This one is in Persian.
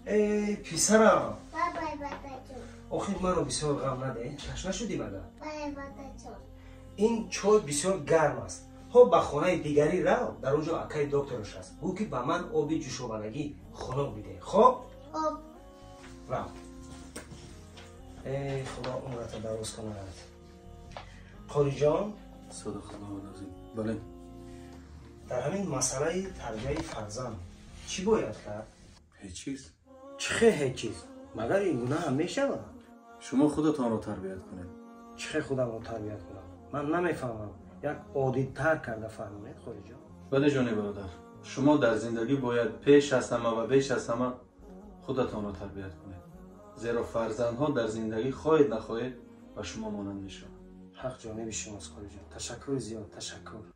ای پسرم بابا بابا آخه منو بسیار غم نده تشنه شدی مگر بابا این چای بسیار گرم است خب به خانه دیگری رو در اونجا اکای دکترش است گو که به من آبی جوشابندگی خنک میده خب خب رو ای خدا عمرت دراز کند قاری جان صدا خدا لازم بله در همین مسئله تربیت فرزند چی باید کرد هیچ چیز چه هیچ چیز مگر این گناه هم میشود شما خودتان رو تربیت کنید چه خودم رو تربیت کنم من نمیفهمم یک عادی تر کرده فهمید قاری جان بله جان برادر شما در زندگی باید پیش از همه و بیش از همه خودتان رو تربیت کنید زیرا فرزندها در زندگی خواهید نخواهید و شما مانند میشوند حق جانب شماست قاری جان تشکر زیاد تشکر